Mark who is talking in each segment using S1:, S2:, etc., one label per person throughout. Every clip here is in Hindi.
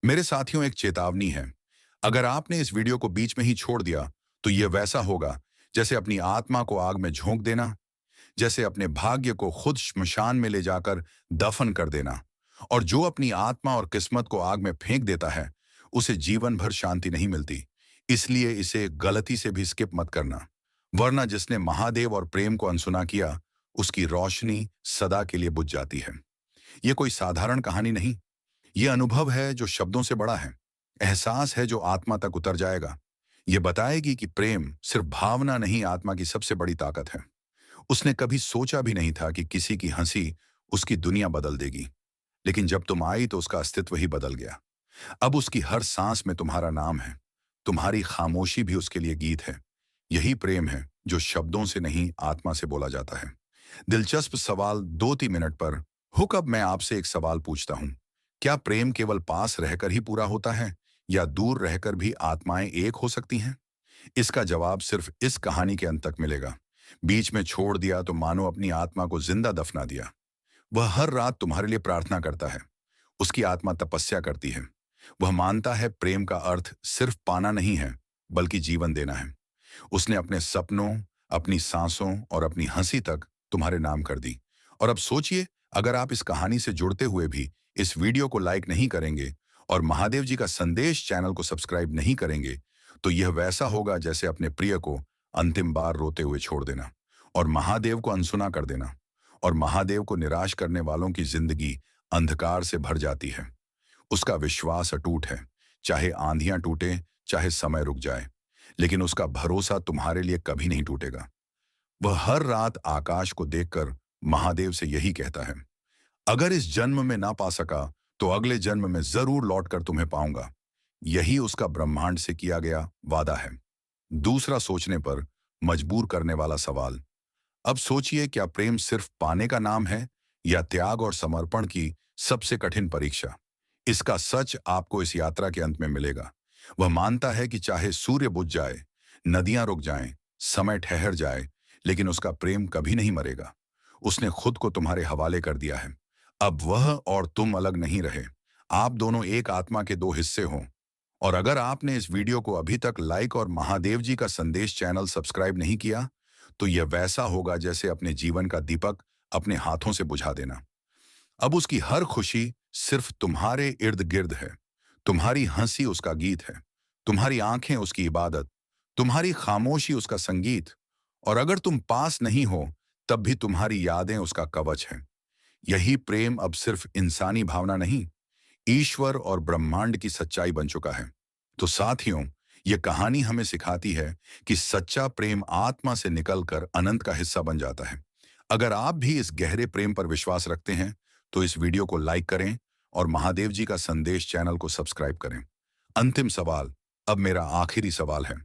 S1: मेरे साथियों, एक चेतावनी है। अगर आपने इस वीडियो को बीच में ही छोड़ दिया तो यह वैसा होगा जैसे अपनी आत्मा को आग में झोंक देना, जैसे अपने भाग्य को खुद श्मशान में ले जाकर दफन कर देना। और जो अपनी आत्मा और किस्मत को आग में फेंक देता है उसे जीवन भर शांति नहीं मिलती। इसलिए इसे गलती से भी स्किप मत करना, वरना जिसने महादेव और प्रेम को अनसुना किया उसकी रोशनी सदा के लिए बुझ जाती है। यह कोई साधारण कहानी नहीं, ये अनुभव है जो शब्दों से बड़ा है। एहसास है जो आत्मा तक उतर जाएगा। ये बताएगी कि प्रेम सिर्फ भावना नहीं, आत्मा की सबसे बड़ी ताकत है। उसने कभी सोचा भी नहीं था कि किसी की हंसी उसकी दुनिया बदल देगी, लेकिन जब तुम आई तो उसका अस्तित्व ही बदल गया। अब उसकी हर सांस में तुम्हारा नाम है, तुम्हारी खामोशी भी उसके लिए गीत है। यही प्रेम है जो शब्दों से नहीं, आत्मा से बोला जाता है। दिलचस्प सवाल 2-3 मिनट पर हुक। अब मैं आपसे एक सवाल पूछता हूं, क्या प्रेम केवल पास रहकर ही पूरा होता है या दूर रहकर भी आत्माएं एक हो सकती हैं? इसका जवाब सिर्फ इस कहानी के अंत तक मिलेगा। बीच में छोड़ दिया तो मानो अपनी आत्मा को जिंदा दफना दिया। वह हर रात तुम्हारे लिए प्रार्थना करता है। उसकी आत्मा तपस्या करती है। वह मानता है प्रेम का अर्थ सिर्फ पाना नहीं है, बल्कि जीवन देना है। उसने अपने सपनों, अपनी सांसों और अपनी हंसी तक तुम्हारे नाम कर दी। और अब सोचिए, अगर आप इस कहानी से जुड़ते हुए भी इस वीडियो को लाइक नहीं करेंगे और महादेव जी का संदेश चैनल को सब्सक्राइब नहीं करेंगे, तो यह वैसा होगा जैसे अपने प्रिय को अंतिम बार रोते हुए छोड़ देना और महादेव को अनसुना कर देना। और महादेव को निराश करने वालों की जिंदगी अंधकार से भर जाती है। उसका विश्वास अटूट है, चाहे आंधियां टूटे, चाहे समय रुक जाए, लेकिन उसका भरोसा तुम्हारे लिए कभी नहीं टूटेगा। वह हर रात आकाश को देखकर महादेव से यही कहता है, अगर इस जन्म में ना पा सका तो अगले जन्म में जरूर लौटकर तुम्हें पाऊंगा। यही उसका ब्रह्मांड से किया गया वादा है। दूसरा सोचने पर मजबूर करने वाला सवाल। अब सोचिए, क्या प्रेम सिर्फ पाने का नाम है या त्याग और समर्पण की सबसे कठिन परीक्षा? इसका सच आपको इस यात्रा के अंत में मिलेगा। वह मानता है कि चाहे सूर्य बुझ जाए, नदियां रुक जाएं, समय ठहर जाए, लेकिन उसका प्रेम कभी नहीं मरेगा। उसने खुद को तुम्हारे हवाले कर दिया है। अब वह और तुम अलग नहीं रहे। आप दोनों एक आत्मा के दो हिस्से हों। और अगर आपने इस वीडियो को अभी तक लाइक और महादेव जी का संदेश चैनल सब्सक्राइब नहीं किया, तो यह वैसा होगा जैसे अपने जीवन का दीपक अपने हाथों से बुझा देना। अब उसकी हर खुशी सिर्फ तुम्हारे इर्द गिर्द है। तुम्हारी हंसी उसका गीत है, तुम्हारी आंखें उसकी इबादत, तुम्हारी खामोशी उसका संगीत। और अगर तुम पास नहीं हो, तब भी तुम्हारी यादें उसका कवच हैं। यही प्रेम अब सिर्फ इंसानी भावना नहीं, ईश्वर और ब्रह्मांड की सच्चाई बन चुका है। तो साथियों, ये कहानी हमें सिखाती है कि सच्चा प्रेम आत्मा से निकलकर अनंत का हिस्सा बन जाता है। अगर आप भी इस गहरे प्रेम पर विश्वास रखते हैं, तो इस वीडियो को लाइक करें और महादेव जी का संदेश चैनल को सब्सक्राइब करें। अंतिम सवाल, अब मेरा आखिरी सवाल है,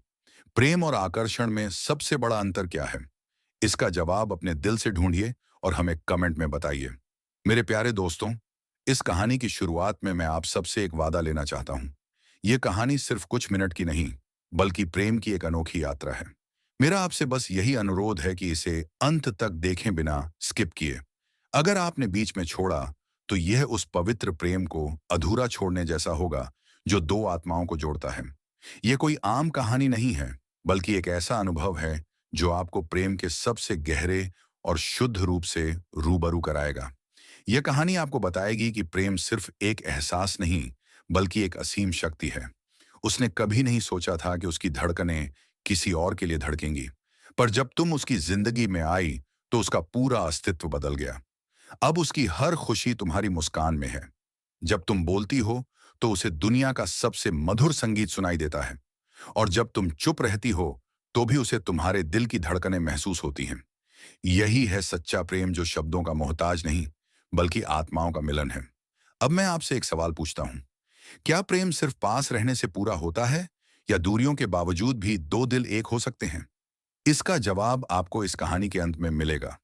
S1: प्रेम और आकर्षण में सबसे बड़ा अंतर क्या है? इसका जवाब अपने दिल से ढूंढिए और हमें कमेंट में बताइए। मेरे प्यारे दोस्तों, इस कहानी की शुरुआत में मैं आप सबसे एक वादा लेना चाहता हूं। यह कहानी सिर्फ कुछ मिनट की नहीं, बल्कि प्रेम की एक अनोखी यात्रा है। मेरा आपसे बस यही अनुरोध है कि इसे अंत तक देखें बिना स्किप किए। अगर आपने बीच में छोड़ा, तो यह उस पवित्र प्रेम को अधूरा छोड़ने जैसा होगा जो दो आत्माओं को जोड़ता है। यह कोई आम कहानी नहीं है, बल्कि एक ऐसा अनुभव है जो आपको प्रेम के सबसे गहरे और शुद्ध रूप से रूबरू कराएगा। यह कहानी आपको बताएगी कि प्रेम सिर्फ एक एहसास नहीं, बल्कि एक असीम शक्ति है। उसने कभी नहीं सोचा था कि उसकी धड़कनें किसी और के लिए धड़केंगी, पर जब तुम उसकी जिंदगी में आई, तो उसका पूरा अस्तित्व बदल गया। अब उसकी हर खुशी तुम्हारी मुस्कान में है। जब तुम बोलती हो, तो उसे दुनिया का सबसे मधुर संगीत सुनाई देता है। और जब तुम चुप रहती हो, तो भी उसे तुम्हारे दिल की धड़कनें महसूस होती हैं। यही है सच्चा प्रेम, जो शब्दों का मोहताज नहीं, बल्कि आत्माओं का मिलन है। अब मैं आपसे एक सवाल पूछता हूं, क्या प्रेम सिर्फ पास रहने से पूरा होता है या दूरियों के बावजूद भी दो दिल एक हो सकते हैं? इसका जवाब आपको इस कहानी के अंत में मिलेगा।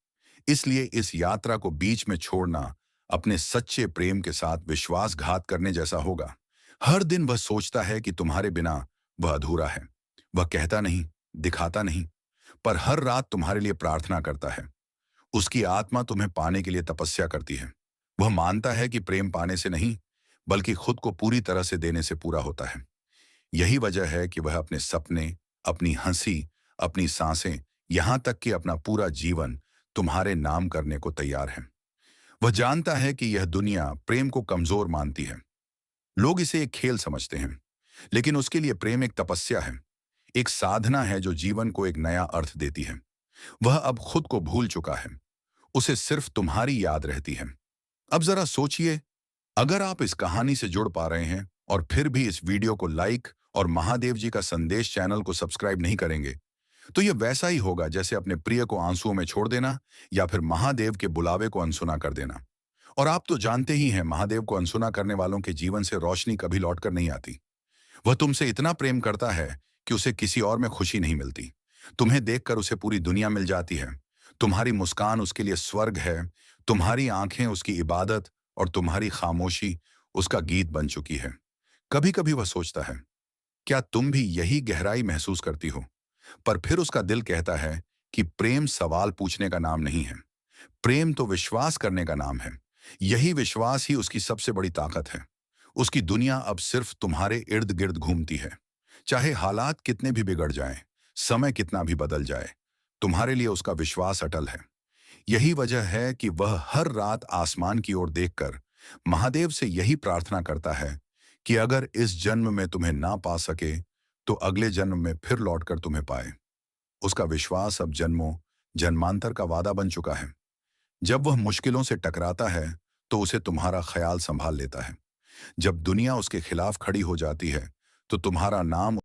S1: इसलिए इस यात्रा को बीच में छोड़ना अपने सच्चे प्रेम के साथ विश्वासघात करने जैसा होगा। हर दिन वह सोचता है कि तुम्हारे बिना वह अधूरा है। वह कहता नहीं, दिखाता नहीं, पर हर रात तुम्हारे लिए प्रार्थना करता है। उसकी आत्मा तुम्हें पाने के लिए तपस्या करती है। वह मानता है कि प्रेम पाने से नहीं, बल्कि खुद को पूरी तरह से देने से पूरा होता है। यही वजह है कि वह अपने सपने, अपनी हंसी, अपनी सांसें, यहां तक कि अपना पूरा जीवन तुम्हारे नाम करने को तैयार है। वह जानता है कि यह दुनिया प्रेम को कमजोर मानती है। लोग इसे एक खेल समझते हैं, लेकिन उसके लिए प्रेम एक तपस्या है, एक साधना है जो जीवन को एक नया अर्थ देती है। वह अब खुद को भूल चुका है, उसे सिर्फ तुम्हारी याद रहती है। अब जरा सोचिए, अगर आप इस कहानी से जुड़ पा रहे हैं और फिर भी इस वीडियो को लाइक और महादेव जी का संदेश चैनल को सब्सक्राइब नहीं करेंगे, तो यह वैसा ही होगा जैसे अपने प्रिय को आंसुओं में छोड़ देना या फिर महादेव के बुलावे को अनसुना कर देना। और आप तो जानते ही हैं, महादेव को अनसुना करने वालों के जीवन से रोशनी कभी लौट कर नहीं आती। वह तुमसे इतना प्रेम करता है कि उसे किसी और में खुशी नहीं मिलती। तुम्हें देखकर उसे पूरी दुनिया मिल जाती है। तुम्हारी मुस्कान उसके लिए स्वर्ग है, तुम्हारी आंखें उसकी इबादत और तुम्हारी खामोशी उसका गीत बन चुकी है। कभी कभी वह सोचता है, क्या तुम भी यही गहराई महसूस करती हो? पर फिर उसका दिल कहता है कि प्रेम सवाल पूछने का नाम नहीं है, प्रेम तो विश्वास करने का नाम है। यही विश्वास ही उसकी सबसे बड़ी ताकत है। उसकी दुनिया अब सिर्फ तुम्हारे इर्द गिर्द घूमती है। चाहे हालात कितने भी बिगड़ जाएं, समय कितना भी बदल जाए, तुम्हारे लिए उसका विश्वास अटल है। यही वजह है कि वह हर रात आसमान की ओर देखकर महादेव से यही प्रार्थना करता है कि अगर इस जन्म में तुम्हें ना पा सके, तो अगले जन्म में फिर लौटकर तुम्हें पाए। उसका विश्वास अब जन्मों जन्मांतर का वादा बन चुका है। जब वह मुश्किलों से टकराता है, तो उसे तुम्हारा ख्याल संभाल लेता है। जब दुनिया उसके खिलाफ खड़ी हो जाती है, तो तुम्हारा नाम